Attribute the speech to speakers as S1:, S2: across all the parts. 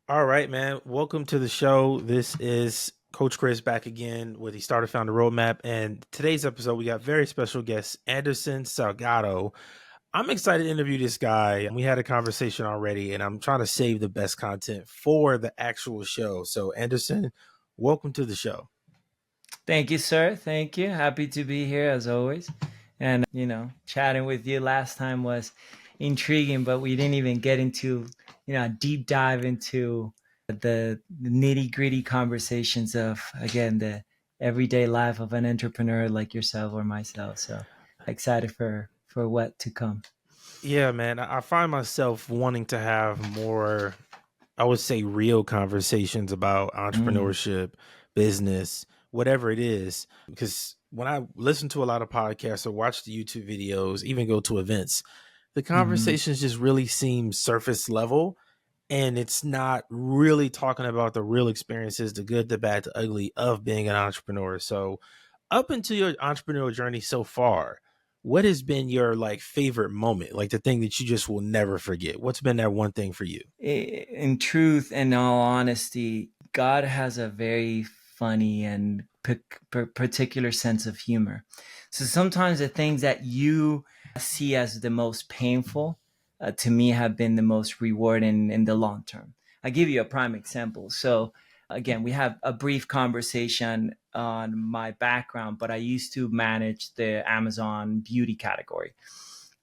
S1: All right, man. Welcome to the show. This is Coach Chris back again with the Starter Founder Roadmap. And today's episode, we got very special guest, Anderson Salgado. I'm excited to interview this guy. We had a conversation already, and I'm trying to save the best content for the actual show. So, Anderson, welcome to the show.
S2: Thank you, sir. Thank you. Happy to be here as always. And, chatting with you last time was intriguing, but we didn't even get into, a deep dive into the nitty gritty conversations of, again, the everyday life of an entrepreneur like yourself or myself. So excited for what to come.
S1: Yeah, man. I find myself wanting to have more, I would say, real conversations about
S2: Mm,
S1: entrepreneurship, business, whatever it is. Because when I listen to a lot of podcasts or watch the YouTube videos, even go to events, the
S2: mhm.
S1: conversations just really seem surface level. And it's not really talking about the real experiences, the good, the bad, the ugly of being an entrepreneur. So, up into your entrepreneurial journey so far, what has been your like favorite moment, like the thing that you just will never forget? What's been that one thing for you?
S2: In truth and all honesty, God has a very funny and particular sense of humor. So sometimes the things that you see as the most painful, to me, have been the most rewarding in the long term. I'll give you a prime example. So, again, we have a brief conversation on my background, but I used to manage the Amazon beauty category,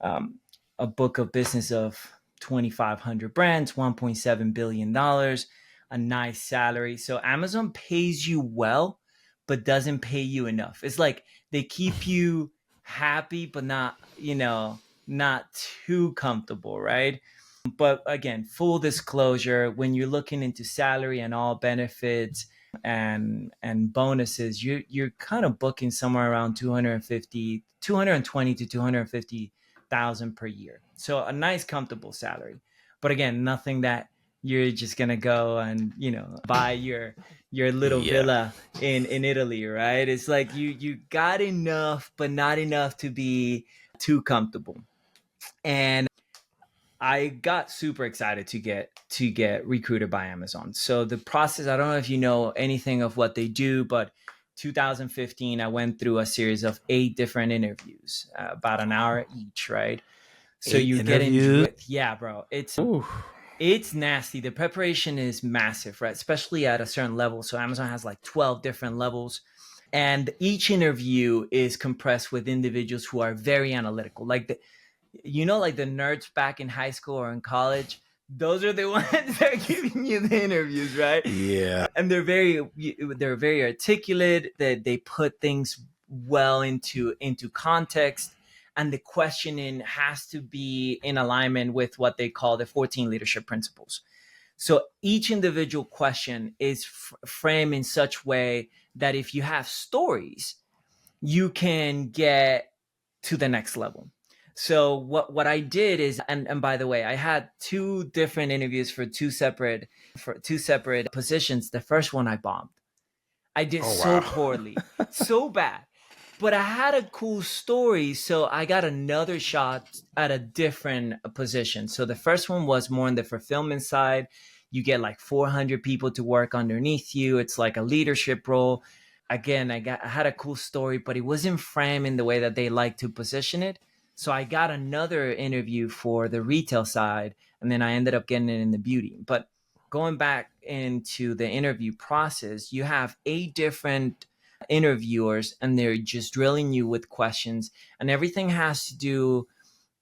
S2: um, a book of business of 2,500 brands, $1.7 billion, a nice salary. So Amazon pays you well, but doesn't pay you enough. It's like they keep you happy, but not too comfortable, right? But again, full disclosure, when you're looking into salary and all benefits and bonuses, you're kind of booking somewhere around 220 to 250,000 per year. So a nice comfortable salary. But again, nothing that you're just gonna go and buy your little
S1: Yeah.
S2: villa in Italy, right? It's like you got enough, but not enough to be too comfortable. And I got super excited to get recruited by Amazon. So the process, I don't know if you know anything of what they do, but 2015, I went through a series of 8 different interviews, about an hour each, right? So
S1: Eight
S2: you get in
S1: interviews.
S2: drip. Yeah, bro.
S1: Ooh.
S2: It's nasty. The preparation is massive, right? Especially at a certain level. So Amazon has like 12 different levels. And each interview is compressed with individuals who are very analytical. Like the nerds back in high school or in college, those are the ones that are giving you the interviews, right?
S1: Yeah.
S2: And they're very articulate, that they put things well into context, and the questioning has to be in alignment with what they call the 14 leadership principles. So each individual question is framed in such way that if you have stories, you can get to the next level. So what I did is, and by the way, I had 2 different interviews for two separate positions. The first one I bombed. I did
S1: Oh
S2: so
S1: wow.
S2: poorly, so bad. But I had a cool story, so I got another shot at a different position. So the first one was more on the fulfillment side. You get like 400 people to work underneath you. It's like a leadership role. Again, I had a cool story, but it wasn't framed in the way that they like to position it. So I got another interview for the retail side, and then I ended up getting it in the beauty. But going back into the interview process, you have 8 different interviewers, and they're just drilling you with questions, and everything has to do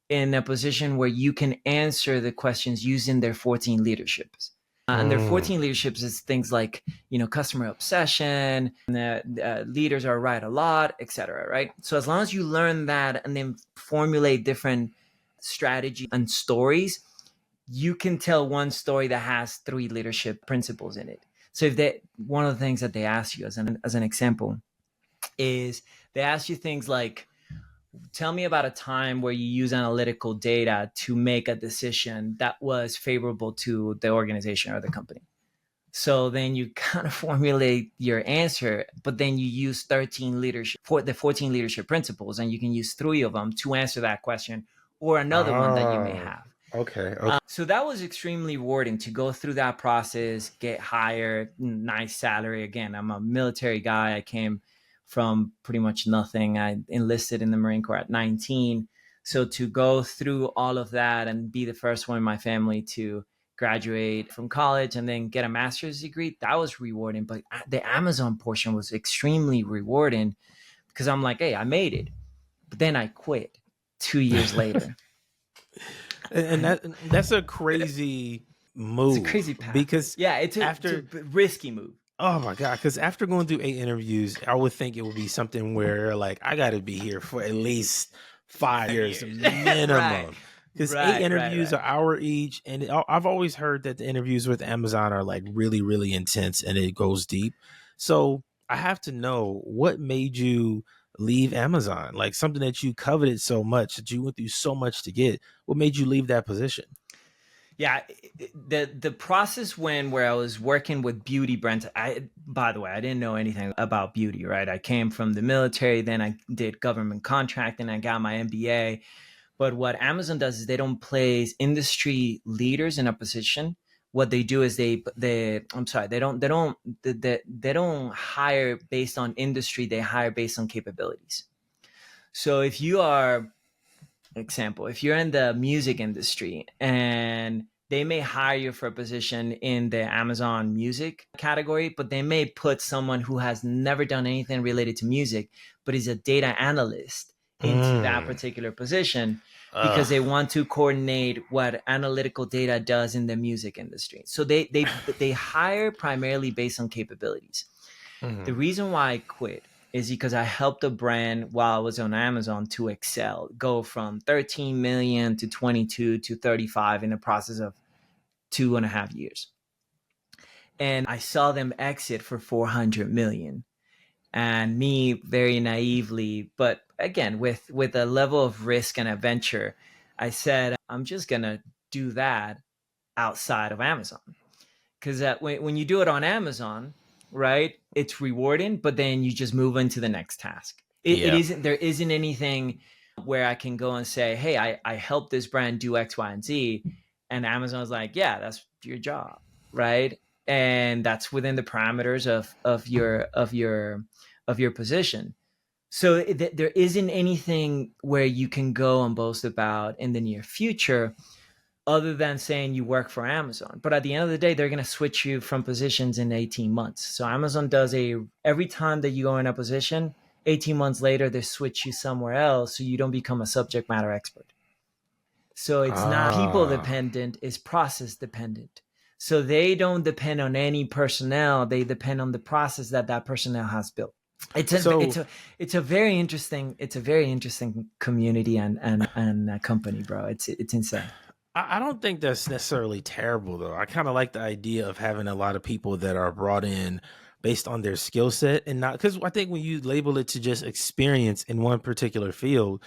S2: in a position where you can answer the questions using their 14 leaderships. And their
S1: Mm.
S2: 14 leaderships is things like, customer obsession, leaders are right a lot, etc. Right? So as long as you learn that and then formulate different strategies and stories, you can tell one story that has 3 leadership principles in it. So if they one of the things that they ask you as an example is, they ask you things like, tell me about a time where you use analytical data to make a decision that was favorable to the organization or the company. So then you kind of formulate your answer, but then you use 13 leadership for the 14 leadership principles, and you can use 3 of them to answer that question or another one that you may
S1: Oh.
S2: have.
S1: Okay. Okay.
S2: So that was extremely rewarding to go through that process, get hired, nice salary. Again, I'm a military guy. I came from pretty much nothing. I enlisted in the Marine Corps at 19. So to go through all of that and be the first one in my family to graduate from college and then get a master's degree, that was rewarding. But the Amazon portion was extremely rewarding because I'm like, hey, I made it. But then I quit 2 years later.
S1: And that's a crazy
S2: It's a
S1: move
S2: crazy path.
S1: because
S2: Yeah, it's a
S1: after
S2: risky move.
S1: oh my god, because after going through 8 interviews, I would think it would be something where like I got to be here for at least 5 years
S2: Right.
S1: minimum. Because eight interviews
S2: Right.
S1: an hour each, and I've always heard that the interviews with Amazon are like really, really intense and it goes deep. So I have to know what made you leave Amazon, like something that you coveted so much that you went through so much to get. What made you leave that position?
S2: Yeah, the process where I was working with beauty brands. By the way, I didn't know anything about beauty, right? I came from the military, then I did government contracting, I got my MBA. But what Amazon does is they don't place industry leaders in a position. What they do is they don't hire based on industry. They hire based on capabilities. So if you are, example, if you're in the music industry and they may hire you for a position in the Amazon music category, but they may put someone who has never done anything related to music, but is a data analyst into that
S1: Mm.
S2: particular position because
S1: Ugh.
S2: they want to coordinate what analytical data does in the music industry. So they hire primarily based on capabilities. The
S1: Mhm.
S2: reason why I quit is because I helped a brand while I was on Amazon to excel, go from 13 million to 22 to 35 in the process of 2.5 years. And I saw them exit for 400 million. And me very naively, but again, with a level of risk and adventure, I said, I'm just going to do that outside of Amazon. Because when you do it on Amazon, right, it's rewarding, but then you just move into the next task. It
S1: Yep.
S2: isn't, there isn't anything where I can go and say, hey, I helped this brand do X, Y, and Z. And Amazon's like, yeah, that's your job, right? And that's within the parameters of your position. So there isn't anything where you can go and boast about in the near future other than saying you work for Amazon. But at the end of the day, they're going to switch you from positions in 18 months. So Amazon does every time that you go in a position, 18 months later, they switch you somewhere else so you don't become a subject matter expert. So it's not people
S1: Ah.
S2: dependent, it's process dependent. So they don't depend on any personnel, they depend on the process that that personnel has built. It's a
S1: So
S2: it's a it's a very interesting community and company, bro. It's insane.
S1: I don't think that's necessarily terrible though. I kind of like the idea of having a lot of people that are brought in based on their skill set and not because I think when you label it to just experience in one particular field,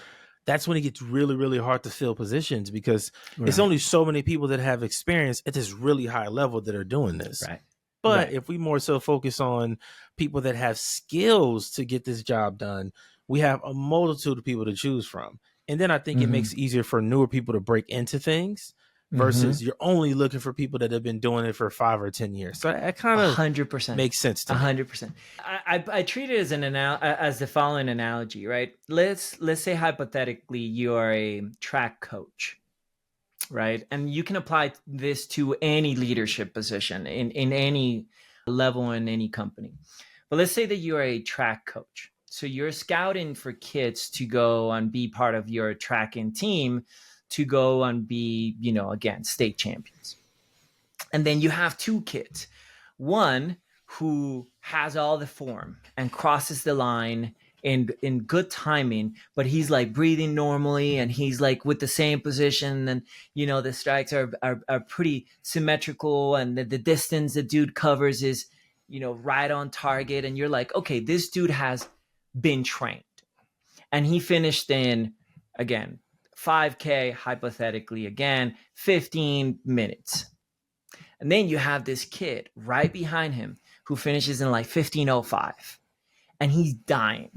S1: that's when it gets really, really hard to fill positions because it's
S2: Right.
S1: only so many people that have experience at this really high level that are doing this.
S2: Right.
S1: But
S2: Right.
S1: if we more so focus on people that have skills to get this job done, we have a multitude of people to choose from. And then I think it
S2: Mm-hmm.
S1: makes it easier for newer people to break into things
S2: Mm-hmm.
S1: versus you're only looking for people that have been doing it for 5 or 10 years. So that kind of
S2: 100%.
S1: makes sense to me.
S2: 100%. I treat it as as the following analogy, right? Let's say hypothetically you are a track coach, right? And you can apply this to any leadership position in any level in any company. But let's say that you are a track coach. So you're scouting for kids to go and be part of your tracking team to go and be, again, state champions. And then you have two kids. One who has all the form and crosses the line in good timing, but he's like breathing normally and he's like with the same position, and the strikes are pretty symmetrical, and the distance the dude covers is right on target, and you're like, okay, this dude has been trained, and he finished in, again, 5K, hypothetically, again, 15 minutes. And then you have this kid right behind him who finishes in like 15:05, and he's dying.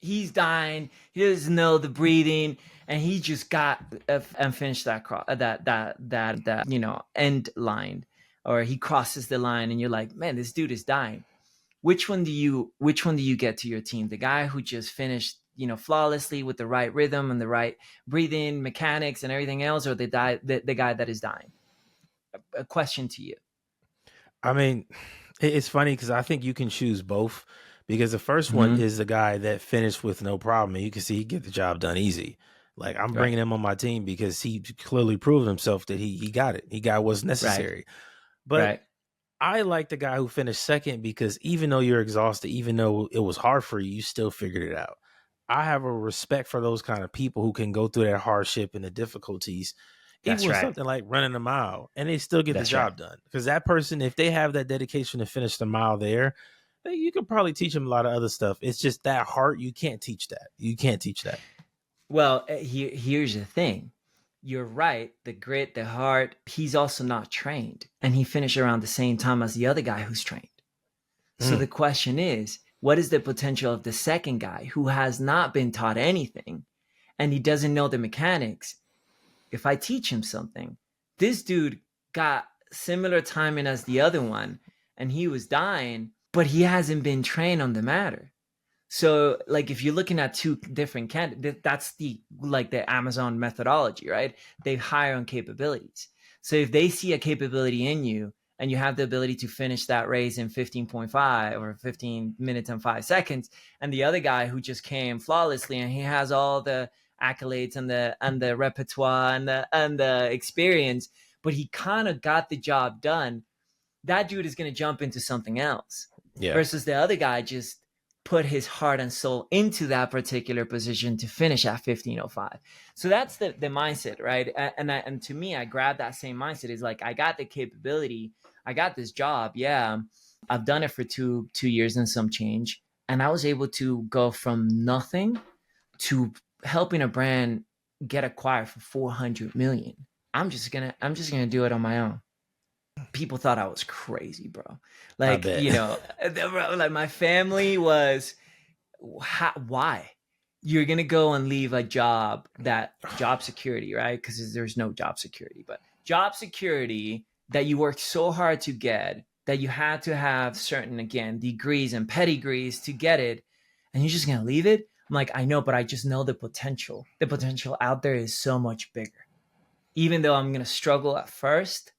S2: He's dying. He doesn't know the breathing, and he just got and finished that end line, or he crosses the line, and you're like, man, this dude is dying. Which one do you get to your team? The guy who just finished, flawlessly with the right rhythm and the right breathing mechanics and everything else, or the guy that is dying? A question to you.
S1: I mean, it's funny because I think you can choose both. Because the first one
S2: Mm-hmm.
S1: is the guy that finished with no problem, and you can see he get the job done easy. Like I'm
S2: Right.
S1: bringing him on my team because he clearly proved himself that he got it. He got what's
S2: Right.
S1: necessary. But
S2: Right.
S1: I like the guy who finished second because even though you're exhausted, even though it was hard for you, you still figured it out. I have a respect for those kind of people who can go through that hardship and the difficulties, even
S2: That's
S1: with
S2: right.
S1: something like running a mile, and they still get the
S2: That's right.
S1: job done. Because that person, if they have that dedication to finish the mile there, you could probably teach them a lot of other stuff. It's just that heart, you can't teach that. You can't teach that.
S2: Well, here's the thing. You're right. The grit, the heart, he's also not trained. And he finished around the same time as the other guy who's trained. So
S1: Mm,
S2: the question is, what is the potential of the second guy who has not been taught anything and he doesn't know the mechanics? If I teach him something, this dude got similar timing as the other one and he was dying, but he hasn't been trained on the matter. So, like, if you're looking at two different candidates, that's the Amazon methodology, right? They hire on capabilities. So if they see a capability in you and you have the ability to finish that race in 15.5 or 15 minutes and 5 seconds, and the other guy who just came flawlessly and he has all the accolades and the repertoire and the experience, but he kind of got the job done, that dude is going to jump into something else
S1: yeah.
S2: versus the other guy just put his heart and soul into that particular position to finish at 15:05. So that's the mindset, right? And to me, I grabbed that same mindset. Is like, I got the capability, I got this job. Yeah, I've done it for two years and some change, and I was able to go from nothing to helping a brand get acquired for 400 million. I'm just gonna do it on my own. People thought I was crazy, bro.
S1: I
S2: Like,
S1: bet.
S2: like my family was, why? You're gonna go and leave a job security, right? Because there's no job security, but job security that you worked so hard to get, that you had to have certain, again, degrees and pedigrees to get it, and you're just gonna leave it? I'm like, I know, but I just know the potential. The potential out there is so much bigger. Even though I'm gonna struggle at first,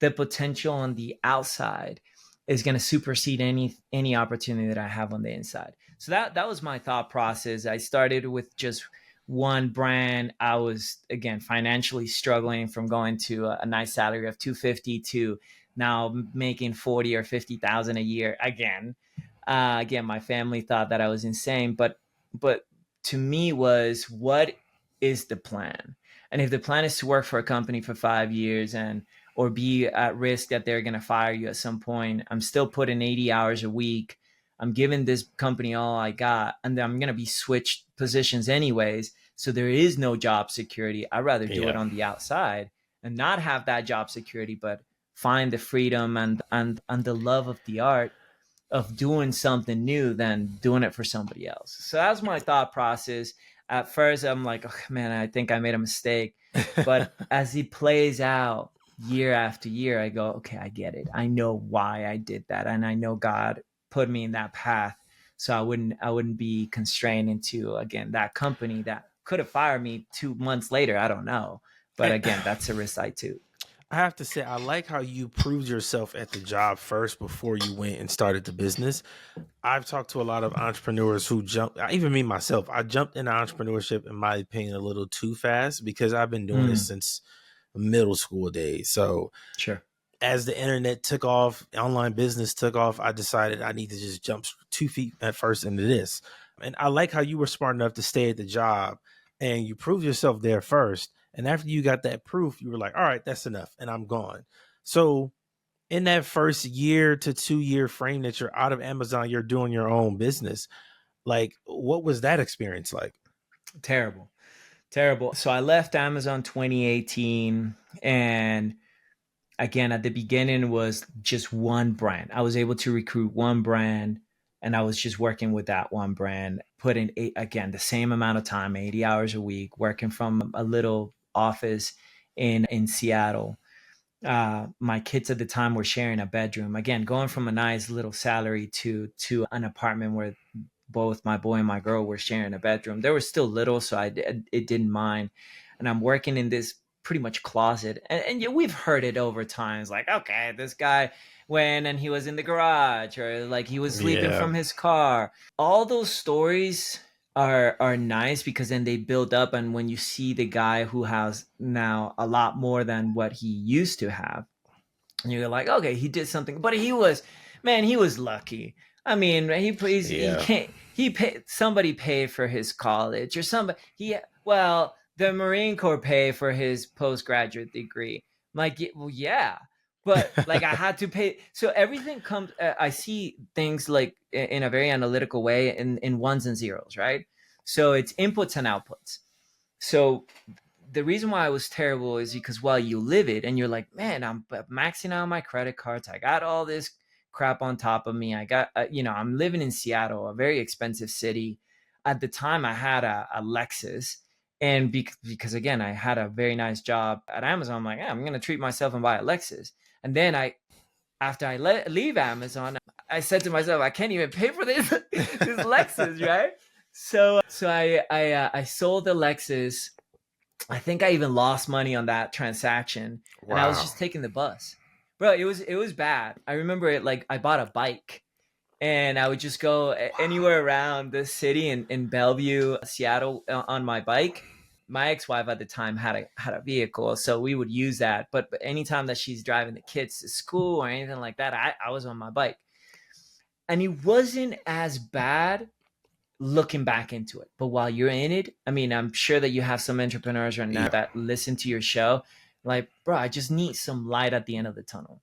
S2: the potential on the outside is going to supersede any opportunity that I have on the inside. So that was my thought process. I started with just one brand. I was, again, financially struggling from going to a nice salary of 250 to now making 40 or 50,000 a year again. Again, my family thought that I was insane, but to me was, what is the plan? And if the plan is to work for a company for 5 years and or be at risk that they're going to fire you at some point, I'm still putting 80 hours a week. I'm giving this company all I got, and then I'm going to be switched positions anyways. So there is no job security. I'd rather do it
S1: Yeah.
S2: on the outside and not have that job security, but find the freedom and the love of the art of doing something new than doing it for somebody else. So that's my thought process. At first, I'm like, oh, man, I think I made a mistake. But as it plays out year after year, I go, okay, I get it. I know why I did that, and I know God put me in that path, so I wouldn't be constrained into, again, that company that could have fired me 2 months later. I don't know, but again, that's a risk I took.
S1: I have to say, I like how you proved yourself at the job first before you went and started the business. I've talked to a lot of entrepreneurs who jump, even me myself, I jumped into entrepreneurship, in my opinion, a little too fast because I've been doing this
S2: Mm,
S1: since middle school days. So
S2: sure.
S1: as the internet took off, online business took off, I decided I need to just jump 2 feet at first into this. And I like how you were smart enough to stay at the job and you proved yourself there first. And after you got that proof, you were like, all right, that's enough. And I'm gone. So in that first year to 2 year frame that you're out of Amazon, you're doing your own business. Like, what was that experience like?
S2: Terrible. Terrible. So I left Amazon 2018, and again, at the beginning was just one brand. I was able to recruit one brand, And I was just working with that one brand, put in again the same amount of time, 80 hours a week, working from a little office in Seattle. My kids at the time were sharing a bedroom. Again, going from a nice little salary to an apartment where both my boy and my girl were sharing a bedroom. They were still little, so it didn't mind. And I'm working in this pretty much closet, and yeah, we've heard it over times. Like, okay, this guy went and he was in the garage, or like he was sleeping
S1: Yeah.
S2: from his car. All those stories are nice because then they build up, and when you see the guy who has now a lot more than what he used to have, and you're like, okay, he did something, but he was, man, he was lucky. I mean, he
S1: Yeah.
S2: can't, he paid, somebody paid for his college, or somebody, well, the Marine Corps paid for his postgraduate degree. I'm like, well, yeah, but like I had to pay. So everything comes, I see things like in a very analytical way in ones and zeros, right? So it's inputs and outputs. So the reason why I was terrible is because while you live it and you're like, man, I'm maxing out my credit cards. I got all this crap on top of me. I got, I'm living in Seattle, a very expensive city. At the time, I had a Lexus. And because, again, I had a very nice job at Amazon, I'm like, yeah, I'm going to treat myself and buy a Lexus. And then after I leave Amazon, I said to myself, I can't even pay for this, this Lexus, right? So I sold the Lexus. I think I even lost money on that transaction, and I was
S1: Wow.
S2: just taking the bus. Bro, it was bad. I remember it like I bought a bike, and I would just go anywhere around the city in Bellevue, Seattle on my bike. My ex-wife at the time had a vehicle, so we would use that. But anytime that she's driving the kids to school or anything like that, I was on my bike. And it wasn't as bad looking back into it. But while you're in it, I mean, I'm sure that you have some entrepreneurs right now
S1: Yeah.
S2: that listen to your show, like, bro, I just need some light at the end of the tunnel.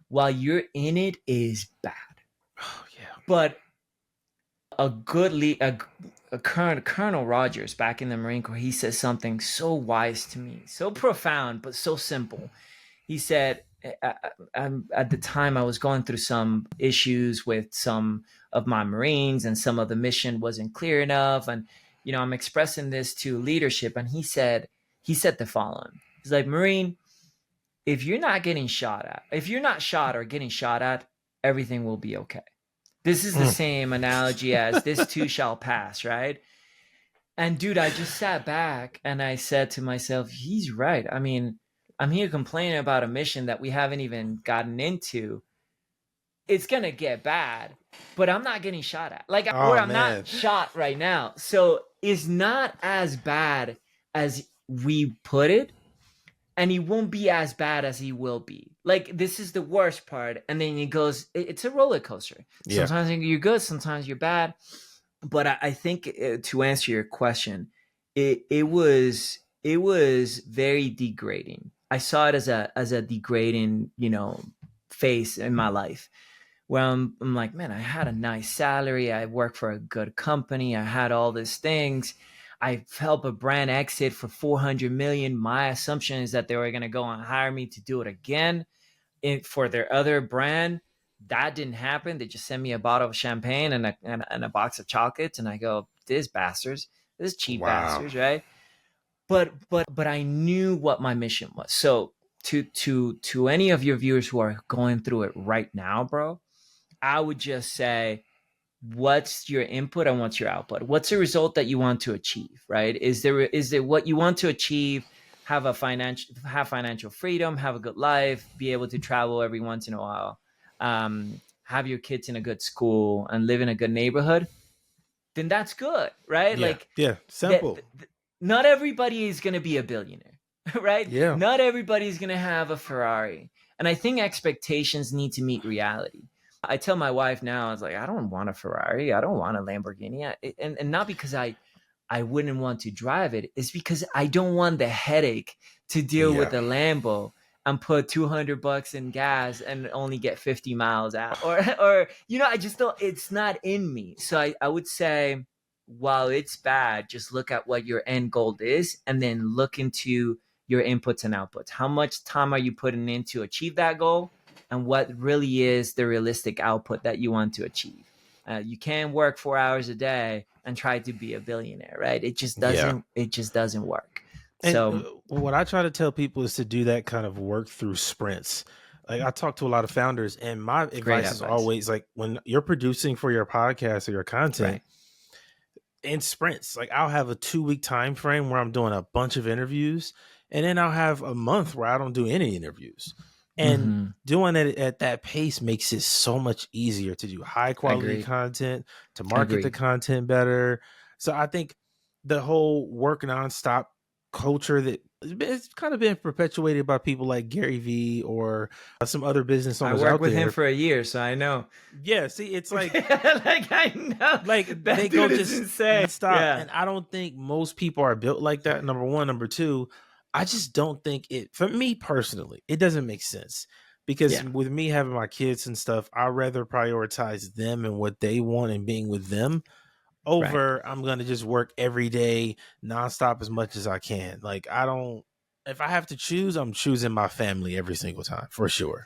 S2: While you're in it is bad.
S1: Oh, yeah.
S2: But a good a current Colonel Rogers back in the Marine Corps, he says something so wise to me, so profound, but so simple. He said, at the time I was going through some issues with some of my Marines, and some of the mission wasn't clear enough. And, I'm expressing this to leadership. And he said the following. He's like, Marine, if you're not getting shot at, if you're not shot or getting shot at, everything will be okay. This is the
S1: Mm.
S2: same analogy as this too shall pass, right? And dude, I just sat back and I said to myself, he's right. I mean, I'm here complaining about a mission that we haven't even gotten into. It's going to get bad, but I'm not getting shot at. Like, or
S1: Oh,
S2: I'm not
S1: man.
S2: shot right now. So it's not as bad as we put it, and he won't be as bad as he will be. Like, this is the worst part. And then he goes, it's a roller coaster.
S1: Yeah.
S2: Sometimes you're good, sometimes you're bad. But I think, to answer your question, it was very degrading. I saw it as a degrading, phase in my life, where I'm like, man, I had a nice salary. I worked for a good company. I had all these things. I helped a brand exit for 400 million. My assumption is that they were going to go and hire me to do it again for their other brand. That didn't happen. They just sent me a bottle of champagne and a box of chocolates. And I go, this bastards, this cheap
S1: Wow.
S2: bastards, right? But I knew what my mission was. So to any of your viewers who are going through it right now, bro, I would just say, what's your input and what's your output? What's the result that you want to achieve, right? Is there what you want to achieve? Have financial freedom, have a good life, be able to travel every once in a while, have your kids in a good school and live in a good neighborhood, then that's good, right?
S1: Yeah.
S2: Like
S1: Yeah.
S2: that.
S1: Simple.
S2: Not everybody is going to be a billionaire, right?
S1: Yeah.
S2: Not everybody is going to have a Ferrari. And I think expectations need to meet reality. I tell my wife now, I was like, I don't want a Ferrari. I don't want a Lamborghini. And not because I wouldn't want to drive it. It's because I don't want the headache to deal
S1: Yeah.
S2: with a Lambo and put $200 in gas and only get 50 miles out. Or I just don't, it's not in me. So I would say, while it's bad, just look at what your end goal is and then look into your inputs and outputs. How much time are you putting in to achieve that goal? And what really is the realistic output that you want to achieve? You can't work 4 hours a day and try to be a billionaire, right? It just
S1: Yeah.
S2: doesn't work.
S1: And
S2: So
S1: what I try to tell people is to do that kind of work through sprints. Like I talk to a lot of founders, and my
S2: great
S1: advice is
S2: advice.
S1: always like when you're producing for your podcast or your content
S2: Right.
S1: in sprints, like I'll have a 2 week time frame where I'm doing a bunch of interviews, and then I'll have a month where I don't do any interviews. And
S2: Mm-hmm.
S1: doing it at that pace makes it so much easier to do high quality
S2: Agreed.
S1: content, to market the
S2: Agreed.
S1: content better. So I think the whole work nonstop culture that it's kind of been perpetuated by people like Gary Vee or some other business
S2: I
S1: owners
S2: worked
S1: out
S2: with him
S1: there.
S2: for a year, so I know.
S1: Yeah, see, it's like
S2: Like I know
S1: they
S2: that
S1: go
S2: dude is
S1: just
S2: insane.
S1: nonstop,
S2: Yeah.
S1: and I don't think most people are built like that. Number one, number two, I just don't think it. For me personally, it doesn't make sense because
S2: Yeah.
S1: with me having my kids and stuff, I rather prioritize them and what they want and being with them
S2: Right.
S1: over I'm gonna just work every day nonstop as much as I can. Like I don't. If I have to choose, I'm choosing my family every single time for sure.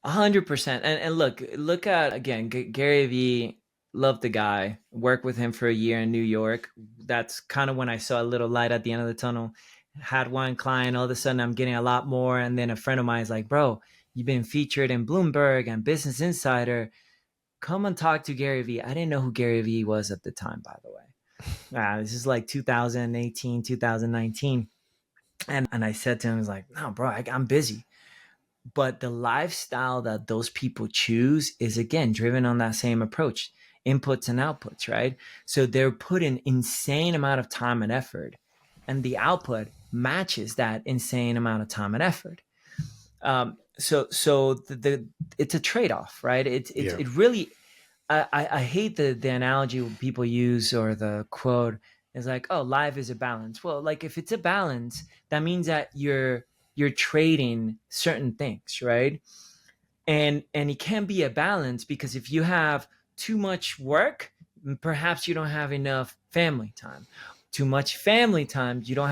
S2: 100%. And look at again, Gary Vee. Love the guy. Worked with him for a year in New York. That's kind of when I saw a little light at the end of the tunnel. Had one client, all of a sudden I'm getting a lot more. And then a friend of mine is like, bro, you've been featured in Bloomberg and Business Insider. Come and talk to Gary Vee. I didn't know who Gary Vee was at the time, by the way. This is like 2018, 2019. And I said to him, I was like, no, bro, I'm busy. But the lifestyle that those people choose is, again, driven on that same approach, inputs and outputs, right? So they're putting insane amount of time and effort, and the output matches that insane amount of time and effort. So it's a trade-off, right? It really, I hate the analogy people use or the quote is like, oh, life is a balance. Well, like if it's a balance, that means that you're trading certain things, right? And it can be a balance because if you have too much work, perhaps you don't have enough family time. Too much family time, you're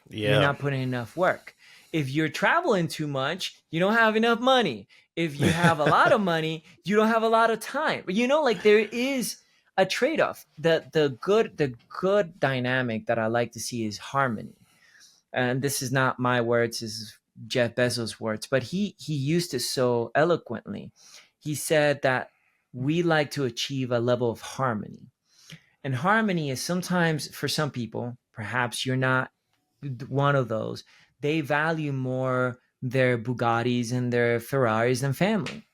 S1: Yeah.
S2: not putting enough work. If you're traveling too much, you don't have enough money. If you have a lot of money, you don't have a lot of time. Like there is a trade-off. The good dynamic that I like to see is harmony. And this is not my words, this is Jeff Bezos' words, but he used it so eloquently. He said that we like to achieve a level of harmony. And harmony is sometimes, for some people, perhaps you're not one of those, they value more their Bugattis and their Ferraris than family.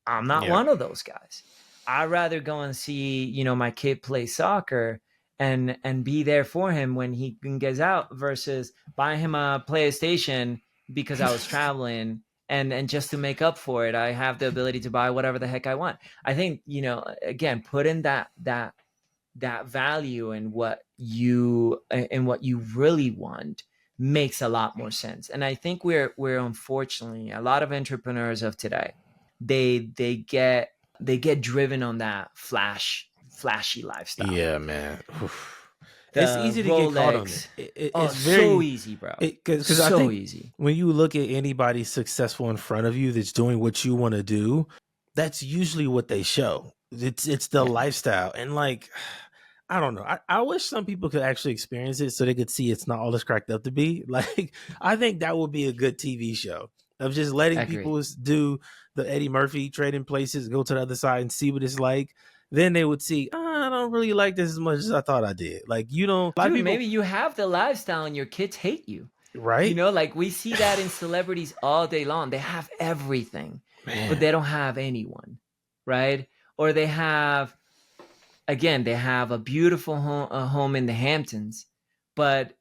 S2: I'm not
S1: Yeah.
S2: one of those guys. I'd rather go and see, my kid play soccer and be there for him when he gets out versus buy him a PlayStation because I was traveling and just to make up for it, I have the ability to buy whatever the heck I want. I think, again, put in that value in what you really want makes a lot more sense. And I think we're unfortunately, a lot of entrepreneurs of today, they get driven on that flashy lifestyle.
S1: Yeah, man. Oof. It's
S2: The
S1: easy to get caught on it.
S2: Rolex. Oh,
S1: It's
S2: so
S1: very
S2: easy, bro.
S1: because I
S2: So
S1: think
S2: easy.
S1: when you look at anybody successful in front of you that's doing what you want to do, that's usually what they show. It's the
S2: Yeah.
S1: lifestyle, and like I don't know. I wish some people could actually experience it so they could see it's not all it's cracked up to be. Like I think that would be a good TV show of just letting
S2: Agree.
S1: people do the Eddie Murphy trading places, go to the other side and see what it's like. Then they would see, I don't really like this as much as I thought I did. Like you don't, a lot of
S2: Dude,
S1: people,
S2: maybe you have the lifestyle and your kids hate you.
S1: right?
S2: Like we see that in celebrities all day long. They have everything, but
S1: Man,
S2: they don't have anyone, right? Or they have a beautiful home in the Hamptons, but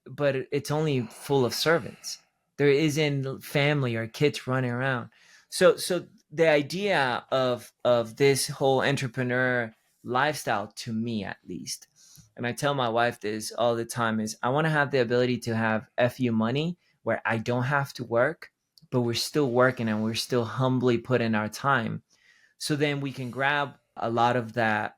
S2: it's only full of servants. There isn't family or kids running around. So the idea of this whole entrepreneur lifestyle, to me at least, and I tell my wife this all the time, is I want to have the ability to have FU money where I don't have to work, but we're still working and we're still humbly putting our time. So then we can grab a lot of that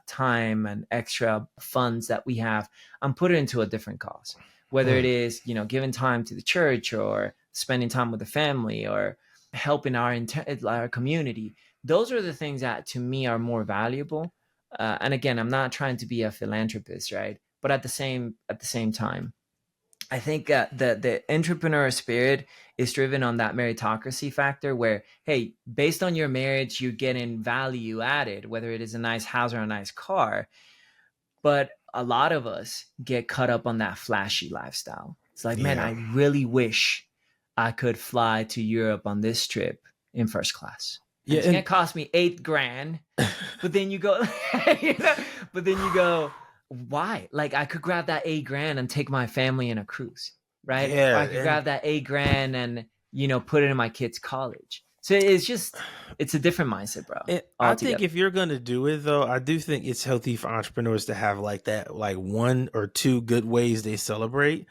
S2: time and extra funds that we have and put it into a different cause, whether it is, giving time to the church or spending time with the family or helping our community. Those are the things that to me are more valuable. And again, I'm not trying to be a philanthropist, right? But at the same time, I think the entrepreneur spirit is driven on that meritocracy factor where, hey, based on your marriage, you're getting value added, whether it is a nice house or a nice car. But a lot of us get caught up on that flashy lifestyle. It's like, man,
S1: Yeah.
S2: I really wish I could fly to Europe on this trip in first class. And
S1: Yeah.
S2: it's going to cost me $8,000. But then you go, you know, but then you go, why? Like I could grab that $8,000 and take my family in a cruise, right? Or
S1: Yeah.
S2: I could
S1: And
S2: grab that $8,000 and, put it in my kid's college. So it's a different mindset, bro,
S1: I think
S2: altogether.
S1: if you're going to do it, though, I do think it's healthy for entrepreneurs to have like that, like one or two good ways they celebrate.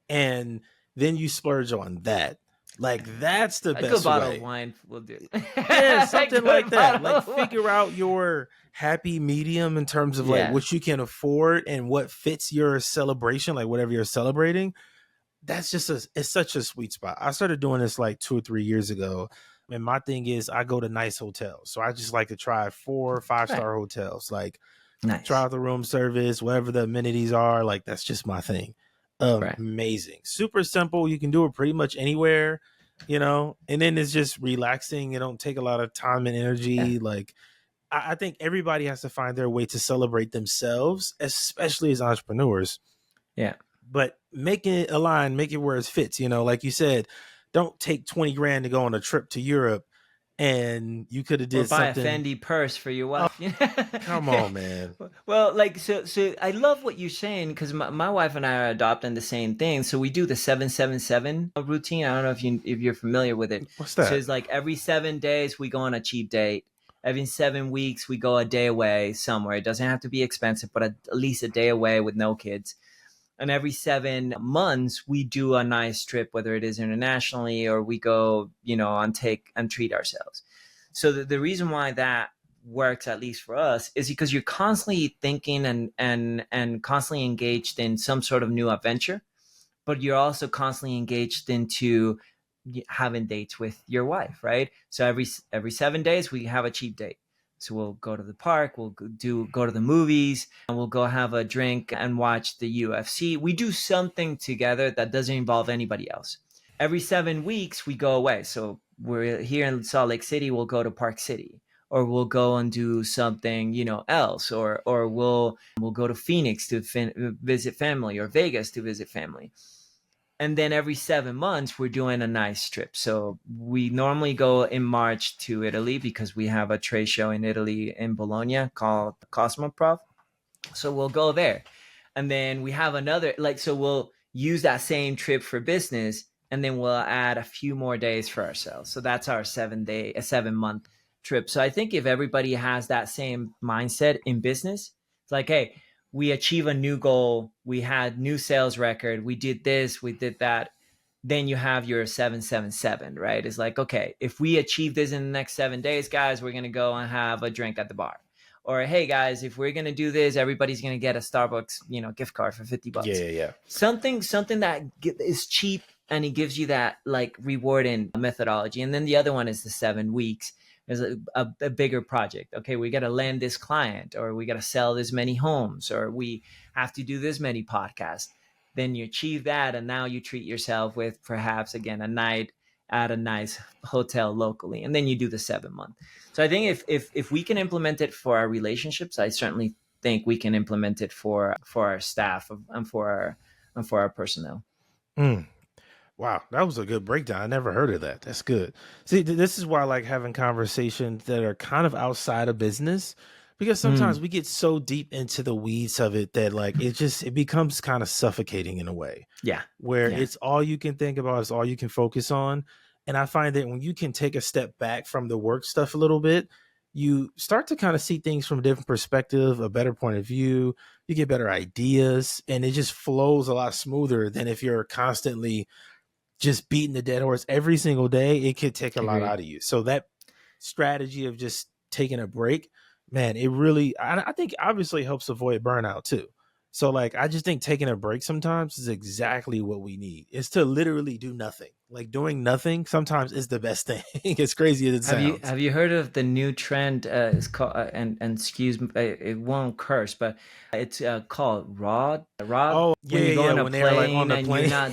S1: And then you splurge on that. Like, that's the
S2: A good
S1: best
S2: bottle of
S1: way.
S2: wine will do.
S1: Yeah,
S2: A
S1: something like
S2: good
S1: that.
S2: bottle
S1: Like,
S2: of wine.
S1: figure out your happy medium in terms of like
S2: Yeah.
S1: what you can afford and what fits your celebration, like whatever you're celebrating. That's just it's such a sweet spot. I started doing this like 2 or 3 years ago. And my thing is I go to nice hotels. So I just like to try 4 or 5
S2: Right.
S1: star hotels. Like try
S2: Nice.
S1: out the room service, whatever the amenities are. Like that's just my thing.
S2: Right.
S1: Amazing. Super simple. You can do it pretty much anywhere, and then it's just relaxing. It don't take a lot of time and
S2: Yeah.
S1: energy. Like I think everybody has to find their way to celebrate themselves, especially as entrepreneurs,
S2: Yeah.
S1: but make it align, make it where it fits. Like you said, don't take 20 grand to go on a trip to Europe and you could have
S2: Or
S1: did
S2: buy a
S1: something.
S2: Fendi purse for your
S1: Oh,
S2: wife.
S1: come on, man.
S2: Well, like so I love what you're saying because my wife and I are adopting the same thing. So we do the 777 routine. I don't know if you're familiar with it.
S1: What's
S2: So
S1: that?
S2: it's like every 7 days we go on a cheap date. Every 7 weeks we go a day away somewhere. It doesn't have to be expensive, but at least a day away with no kids. And every 7 months we do a nice trip, whether it is internationally or we go, on take and treat ourselves. So the reason why that works, at least for us, is because you're constantly thinking and constantly engaged in some sort of new adventure, but you're also constantly engaged into having dates with your wife, right? So every 7 days we have a cheap date. So we'll go to the park, we'll go to the movies, and we'll go have a drink and watch the UFC. We do something together that doesn't involve anybody else. Every 7 weeks we go away. So we're here in Salt Lake City, we'll go to Park City, or we'll go and do something, else, or we'll go to Phoenix to visit family, or Vegas to visit family. And then every 7 months we're doing a nice trip. So we normally go in March to Italy because we have a trade show in Italy in Bologna called Cosmoprof. So we'll go there. And then we have another, so we'll use that same trip for business, and then we'll add a few more days for ourselves. So that's our 7-month trip. So I think if everybody has that same mindset in business, it's like, hey, we achieve a new goal, we had new sales record, we did this, we did that. Then you have your 777, right? It's like, okay, if we achieve this in the next 7 days, guys, we're going to go and have a drink at the bar. Or, hey guys, if we're gonna do this, everybody's gonna get a Starbucks, gift card for $50.
S1: Yeah.
S2: Something that is cheap and it gives you that like rewarding methodology. And then the other one is the 7 weeks. There's a bigger project. Okay, we got to land this client, or we got to sell this many homes, or we have to do this many podcasts. Then you achieve that, and now you treat yourself with perhaps again a night at a nice hotel locally, and then you do the 7 month. So I think if we can implement it for our relationships, I certainly think we can implement it for our staff and for our personnel.
S1: Mm. Wow, that was a good breakdown. I never heard of that. That's good. See, this is why I like having conversations that are kind of outside of business, because sometimes
S2: Mm,
S1: we get so deep into the weeds of it that like it becomes kind of suffocating in a way
S2: yeah,
S1: where
S2: yeah,
S1: it's all you can think about, it's all you can focus on. And I find that when you can take a step back from the work stuff a little bit, you start to kind of see things from a different perspective, a better point of view. You get better ideas, and it just flows a lot smoother than if you're constantly just beating the dead horse every single day. It could take a lot
S2: agreed.
S1: out of you. So that strategy of just taking a break, man, it really, I think obviously helps avoid burnout too. So like I just think taking a break sometimes is exactly what we need. It's to literally do nothing. Like doing nothing sometimes is the best thing. As crazy as it sounds.
S2: Have you heard of the new trend? It's called and excuse me, it won't curse, but it's called Rod.
S1: Oh
S2: When
S1: yeah,
S2: you
S1: yeah,
S2: go
S1: yeah.
S2: on a
S1: When they're like on
S2: plane
S1: the
S2: and you're
S1: plane.
S2: not.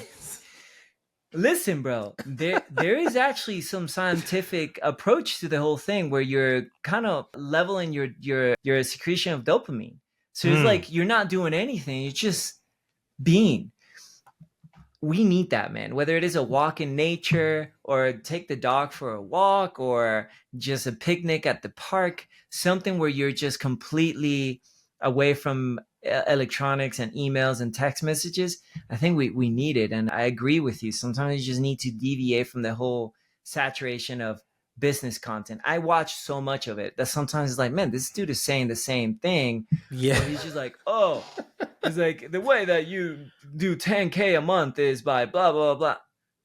S2: Listen, bro, there is actually some scientific approach to the whole thing where you're kind of leveling your secretion of dopamine. So it's
S1: Mm,
S2: like you're not doing anything; you're just being. We need that, man, whether it is a walk in nature or take the dog for a walk or just a picnic at the park, something where you're just completely away from electronics and emails and text messages. I think we need it, and I agree with you. Sometimes you just need to deviate from the whole saturation of business content. I watch so much of it that sometimes it's like, man, this dude is saying the same thing,
S1: yeah.
S2: or he's just like, oh, it's like the way that you do 10K a month is by blah blah blah.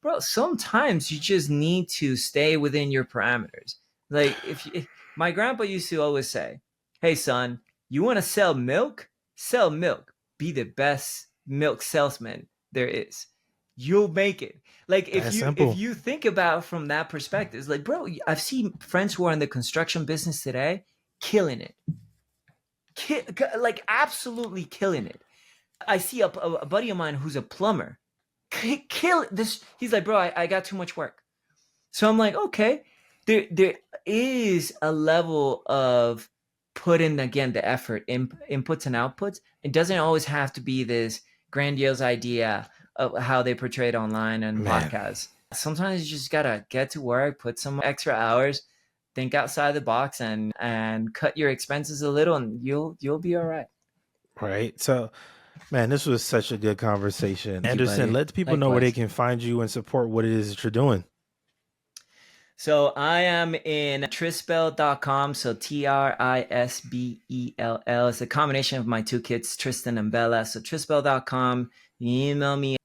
S2: Bro, sometimes you just need to stay within your parameters. Like if my grandpa used to always say, "Hey son, you want to sell milk? Sell milk. Be the best milk salesman there is. You'll make it." Like
S1: That's
S2: if
S1: simple.
S2: you think about from that perspective, it's like, bro, I've seen friends who are in the construction business today killing it. Like absolutely killing it. I see a buddy of mine who's a plumber. Kill this. He's like, bro, I got too much work. So I'm like, okay, there is a level of put in again the effort, inputs and outputs. It doesn't always have to be this grandiose idea of how they portray it online and
S1: Man.
S2: podcasts. Sometimes you just gotta get to work, put some extra hours, think outside the box, and cut your expenses a little, and you'll be all right.
S1: Right. So man, this was such a good conversation.
S2: Thank you,
S1: Anderson,
S2: buddy.
S1: let people know where they
S2: Likewise.
S1: can find you and support what it is that you're doing.
S2: So I am in Trisbell.com. So Trisbell. It's a combination of my two kids, Tristan and Bella. So Trisbell.com. You can email me,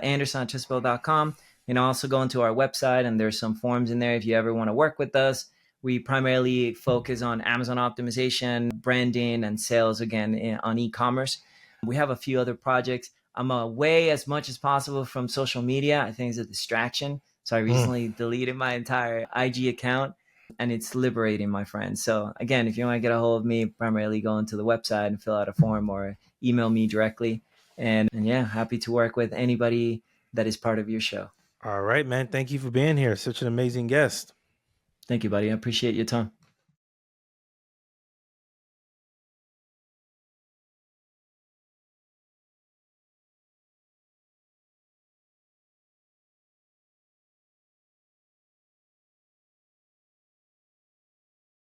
S2: Anderson@Trisbell.com. You can also go into our website and there's some forms in there if you ever want to work with us. We primarily focus on Amazon optimization, branding, and sales again on e-commerce. We have a few other projects. I'm away as much as possible from social media. I think it's a distraction. So I
S1: Mm.
S2: recently deleted my entire IG account and it's liberating, my friends. So again, if you want to get a hold of me, primarily go into the website and fill out a form or email me directly. And yeah, happy to work with anybody that is part of your show.
S1: All right, man. Thank you for being here. Such an amazing guest.
S2: Thank you, buddy. I appreciate your time.